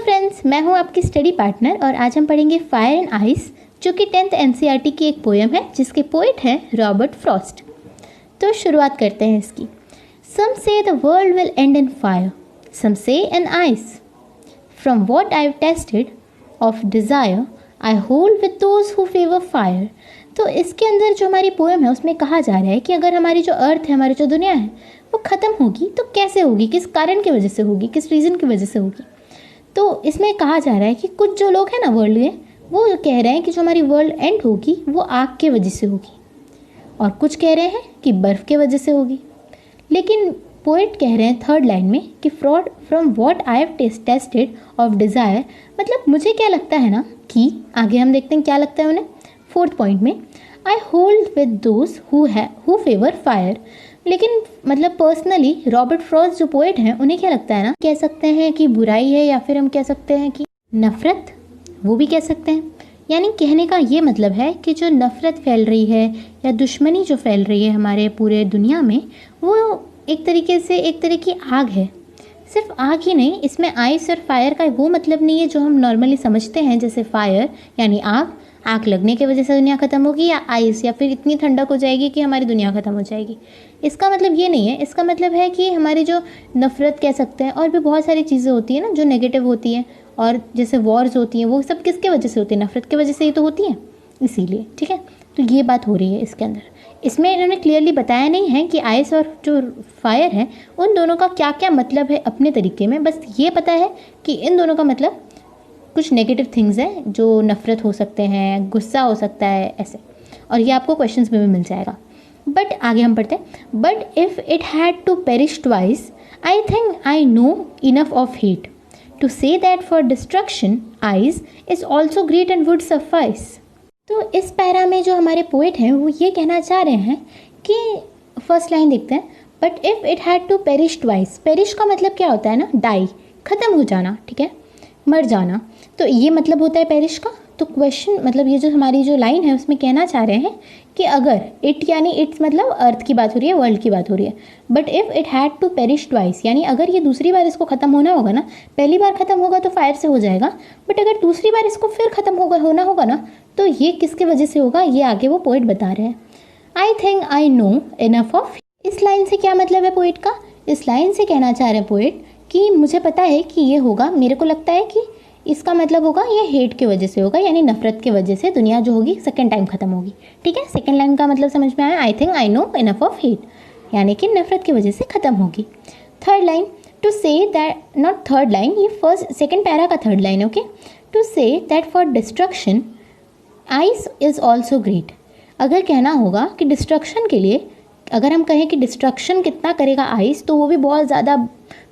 Friends, मैं हूं आपकी स्टडी पार्टनर और आज हम पढ़ेंगे फायर एंड आइस, जो कि 10th एनसीईआरटी की एक पोएम है जिसके पोइट हैं रॉबर्ट फ्रॉस्ट। तो शुरुआत करते हैं इसकी। Some say the world will end in fire, some say in ice, from what I have tasted of desire I hold with those who favour fire. तो इसके अंदर जो हमारी पोएम है उसमें कहा जा रहा है कि अगर हमारी जो अर्थ है, हमारी जो दुनिया है, वो ख़त्म होगी तो कैसे होगी, किस कारण की वजह से होगी, किस रीज़न की वजह से होगी। तो इसमें कहा जा रहा है कि कुछ जो लोग हैं ना वर्ल्ड में, वो कह रहे हैं कि जो हमारी वर्ल्ड एंड होगी वो आग के वजह से होगी, और कुछ कह रहे हैं कि बर्फ़ के वजह से होगी। लेकिन पोएट कह रहे हैं थर्ड लाइन में कि from what I have tasted of desire, मतलब मुझे क्या लगता है ना कि आगे हम देखते हैं क्या लगता है उन्हें। फोर्थ पॉइंट में आई hold with those who favour fire, लेकिन मतलब पर्सनली रॉबर्ट फ्रॉस्ट जो पोएट हैं उन्हें क्या लगता है ना, कह सकते हैं कि बुराई है या फिर हम कह सकते हैं कि नफ़रत, वो भी कह सकते हैं। यानी कहने का ये मतलब है कि जो नफ़रत फैल रही है या दुश्मनी जो फैल रही है हमारे पूरे दुनिया में, वो एक तरीके से एक तरह की आग है। सिर्फ आग ही नहीं, इसमें आइस और फायर का वो मतलब नहीं है जो हम नॉर्मली समझते हैं, जैसे फायर यानी आग लगने की वजह से दुनिया ख़त्म होगी, या आइस या फिर इतनी ठंडक हो जाएगी कि हमारी दुनिया ख़त्म हो जाएगी। इसका मतलब ये नहीं है। इसका मतलब है कि हमारी जो नफ़रत कह सकते हैं, और भी बहुत सारी चीज़ें होती हैं ना जो नेगेटिव होती हैं, और जैसे वॉर्स होती हैं, वो सब किसके वजह से होती है, नफ़रत की वजह से ही तो होती हैं। इसीलिए ठीक है, तो ये बात हो रही है इसके अंदर। इसमें इन्होंने क्लियरली बताया नहीं है कि आइस और जो फायर है उन दोनों का क्या क्या मतलब है अपने तरीके में। बस ये पता है कि इन दोनों का मतलब कुछ नेगेटिव थिंग्स हैं, जो नफ़रत हो सकते हैं, गुस्सा हो सकता है, ऐसे। और ये आपको क्वेश्चंस में भी मिल जाएगा। बट आगे हम पढ़ते हैं। But if it had to perish twice I think I know enough of heat to say that for destruction ice is also great and would suffice. तो इस पैरा में जो हमारे पोएट हैं वो ये कहना चाह रहे हैं कि फर्स्ट लाइन देखते हैं। But if it had to perish twice, perish का मतलब क्या होता है ना, डाई, ख़त्म हो जाना, ठीक है, मर जाना। तो ये मतलब होता है पेरिश का। तो क्वेश्चन मतलब ये जो हमारी जो लाइन है उसमें कहना चाह रहे हैं कि अगर इट यानी इट्स मतलब अर्थ की बात हो रही है, वर्ल्ड की बात हो रही है। But if it had to perish twice, यानी अगर ये दूसरी बार इसको ख़त्म होना होगा ना, पहली बार ख़त्म होगा तो फायर से हो जाएगा, बट अगर दूसरी बार इसको फिर ख़त्म होना होगा ना, तो ये किसकी वजह से होगा, ये आगे वो पोएट बता रहे हैं। आई think I know enough of. इस लाइन से क्या मतलब है पोएट का? इस लाइन से कहना चाह रहे हैं पोएट कि मुझे पता है कि ये होगा, मेरे को लगता है कि इसका मतलब होगा ये हेट की वजह से होगा, यानी नफ़रत की वजह से दुनिया जो होगी सेकंड टाइम ख़त्म होगी। ठीक है, सेकंड लाइन का मतलब समझ में आया। I think I know enough of hate, यानी कि नफ़रत की वजह से ख़त्म होगी। Third line, to say that, not third line, ये फर्स्ट सेकंड पैरा का third line, okay. To say that for destruction ice is also great. अगर कहना होगा कि डिस्ट्रक्शन के लिए, अगर हम कहें कि डिस्ट्रक्शन कितना करेगा आइस, तो वो भी बहुत ज़्यादा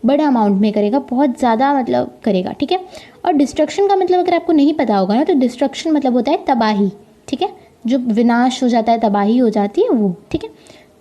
बड़ा अमाउंट में करेगा, बहुत ज़्यादा मतलब करेगा, ठीक है। और डिस्ट्रक्शन का मतलब अगर आपको नहीं पता होगा ना, तो डिस्ट्रक्शन मतलब होता है तबाही, ठीक है, जो विनाश हो जाता है, तबाही हो जाती है वो, ठीक है।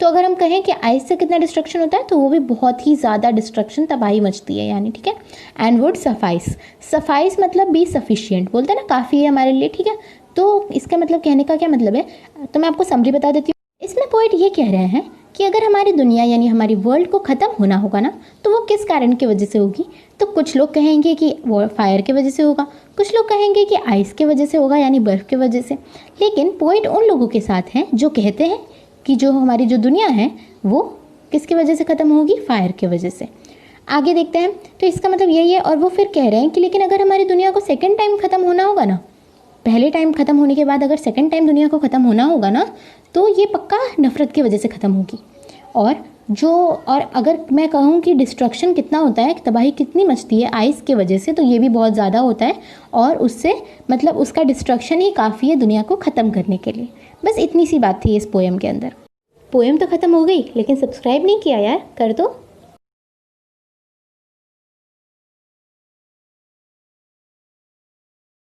तो अगर हम कहें कि आइस से कितना डिस्ट्रक्शन होता है, तो वो भी बहुत ही ज़्यादा डिस्ट्रक्शन, तबाही मचती है, यानी ठीक है। एंड वुड सफाइस, सफाइस मतलब बी सफिशिएंट, बोलते हैं ना, काफ़ी है हमारे लिए, ठीक है। तो इसका मतलब कहने का क्या मतलब है, तो मैं आपको समरी बता देती हूँ। इसमें पोएट ये कह रहे हैं कि अगर हमारी दुनिया यानी हमारी वर्ल्ड को ख़त्म होना होगा ना, तो वो किस कारण की वजह से होगी। तो कुछ लोग कहेंगे कि वो फायर की वजह से होगा, कुछ लोग कहेंगे कि आइस की वजह से होगा, यानी बर्फ़ की वजह से। लेकिन पोएट उन लोगों के साथ हैं जो कहते हैं कि जो हमारी जो दुनिया है वो किसकी वजह से ख़त्म होगी, फायर की वजह से। आगे देखते हैं, तो इसका मतलब यही है। और वो फिर कह रहे हैं कि लेकिन अगर हमारी दुनिया को सेकेंड टाइम ख़त्म होना होगा ना, पहले टाइम ख़त्म होने के बाद अगर सेकेंड टाइम दुनिया को ख़त्म होना होगा ना, तो ये पक्का नफ़रत की वजह से ख़त्म होगी। और अगर मैं कहूँ कि डिस्ट्रक्शन कितना होता है, तबाही कितनी मचती है आइस की वजह से, तो ये भी बहुत ज़्यादा होता है, और उससे मतलब उसका डिस्ट्रक्शन ही काफ़ी है दुनिया को ख़त्म करने के लिए। बस इतनी सी बात थी इस पोएम के अंदर। पोएम तो ख़त्म हो गई, लेकिन सब्सक्राइब नहीं किया यार, कर दो।